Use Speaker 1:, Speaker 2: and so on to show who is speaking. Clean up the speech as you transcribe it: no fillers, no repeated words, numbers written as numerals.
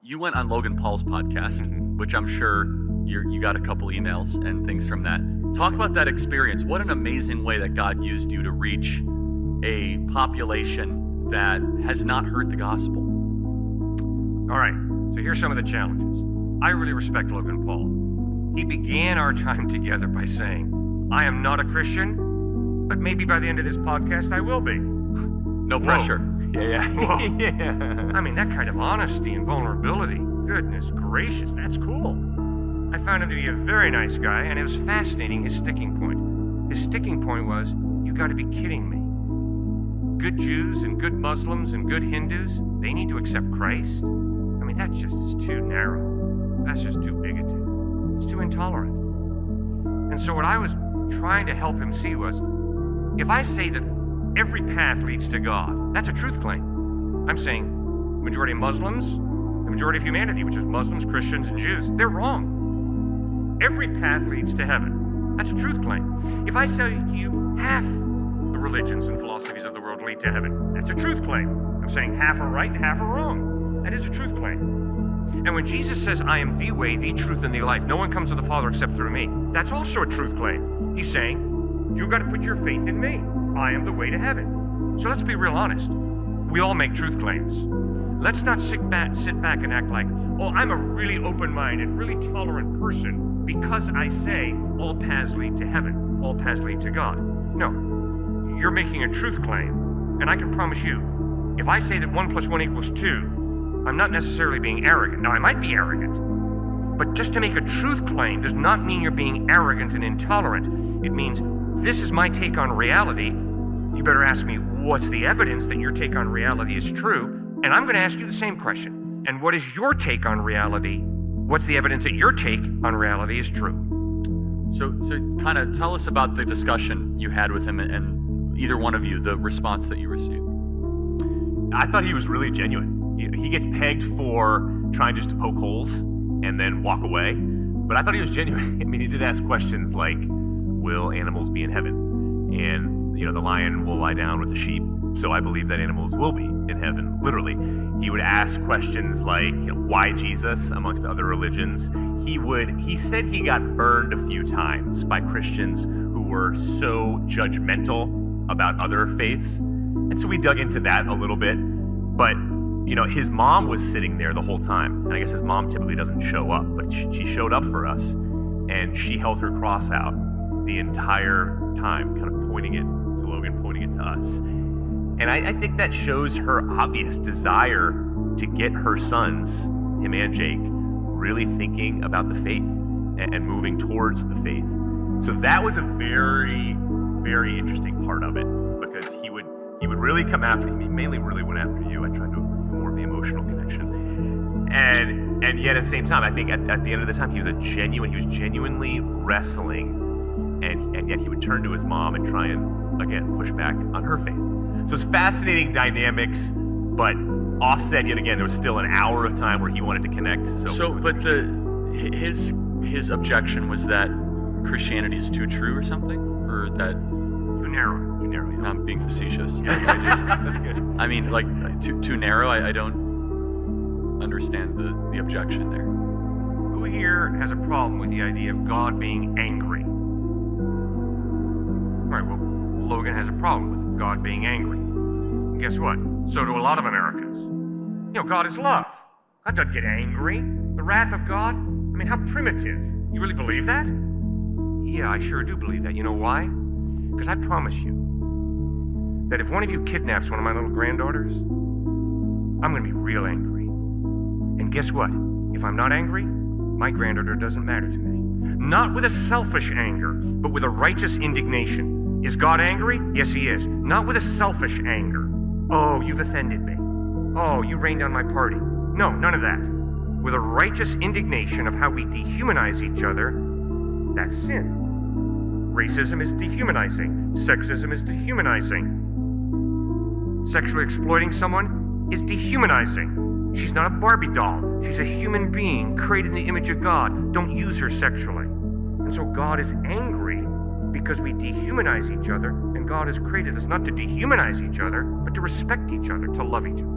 Speaker 1: You went on Logan Paul's podcast, which I'm sure you got a couple emails and things from that. Talk about that experience. What an amazing way that God used you to reach a population that has not heard the gospel.
Speaker 2: All right, so here's some of the challenges. I really respect Logan Paul. He began our time together by saying, I am not a Christian, but maybe by the end of this podcast I will be.
Speaker 1: No pressure.
Speaker 2: Yeah. I mean, that kind of honesty and vulnerability, goodness gracious, that's cool. I found him to be a very nice guy, and it was fascinating, his sticking point. His sticking point was, you gotta be kidding me. Good Jews and good Muslims and good Hindus, they need to accept Christ? I mean, that just is too narrow. That's just too bigoted. It's too intolerant. And so what I was trying to help him see was, if I say that every path leads to God, that's a truth claim. I'm saying the majority of Muslims, the majority of humanity, which is Muslims, Christians, and Jews, they're wrong. Every path leads to heaven. That's a truth claim. If I say to you half the religions and philosophies of the world lead to heaven, that's a truth claim. I'm saying half are right and half are wrong. That is a truth claim. And when Jesus says, I am the way, the truth, and the life, no one comes to the Father except through me, that's also a truth claim. He's saying, you got to put your faith in me. I am the way to heaven. So let's be real honest. We all make truth claims. Let's not sit back and act like, oh, I'm a really open-minded, really tolerant person because I say all paths lead to heaven, all paths lead to God. No, you're making a truth claim. And I can promise you, if I say that 1 + 1 = 2, I'm not necessarily being arrogant. Now, I might be arrogant, but just to make a truth claim does not mean you're being arrogant and intolerant. It means this is my take on reality. You better ask me, what's the evidence that your take on reality is true? And I'm going to ask you the same question. And what is your take on reality? What's the evidence that your take on reality is true?
Speaker 1: So kind of tell us about the discussion you had with him and either one of you, the response that you received.
Speaker 3: I thought he was really genuine. He gets pegged for trying just to poke holes and then walk away. But I thought he was genuine. I mean, he did ask questions like, will animals be in heaven? And, the lion will lie down with the sheep. So I believe that animals will be in heaven, literally. He would ask questions like, why Jesus amongst other religions? He said he got burned a few times by Christians who were so judgmental about other faiths. And so we dug into that a little bit. But his mom was sitting there the whole time. And I guess his mom typically doesn't show up, but she showed up for us. And she held her cross out the entire time, kind of pointing it to Logan, pointing it to us. And I think that shows her obvious desire to get her sons, him and Jake, really thinking about the faith and moving towards the faith. So that was a very, very interesting part of it, because he would really come after me. He mainly really went after you. I tried to more of the emotional connection. And yet at the same time, I think at the end of the time, he was genuinely wrestling, and yet he would turn to his mom and try and, again, push back on her faith. So it's fascinating dynamics, but offset yet again, there was still an hour of time where he wanted to connect.
Speaker 1: But his objection was that Christianity is too true or something? Or that...
Speaker 2: Too narrow.
Speaker 1: Yeah. I'm being facetious. That's good. I mean, like, too narrow? I don't understand the objection there.
Speaker 2: Who here has a problem with the idea of God being angry? All right, well, Logan has a problem with God being angry. And guess what? So do a lot of Americans. God is love. God doesn't get angry. The wrath of God? I mean, how primitive. You really believe that? Yeah, I sure do believe that. You know why? Because I promise you that if one of you kidnaps one of my little granddaughters, I'm going to be real angry. And guess what? If I'm not angry, my granddaughter doesn't matter to me. Not with a selfish anger, but with a righteous indignation. Is God angry? Yes, he is. Not with a selfish anger. Oh, you've offended me. Oh, you rained on my party. No, none of that. With a righteous indignation of how we dehumanize each other, that's sin. Racism is dehumanizing. Sexism is dehumanizing. Sexually exploiting someone is dehumanizing. She's not a Barbie doll. She's a human being created in the image of God. Don't use her sexually. And so God is angry because we dehumanize each other, and God has created us not to dehumanize each other, but to respect each other, to love each other.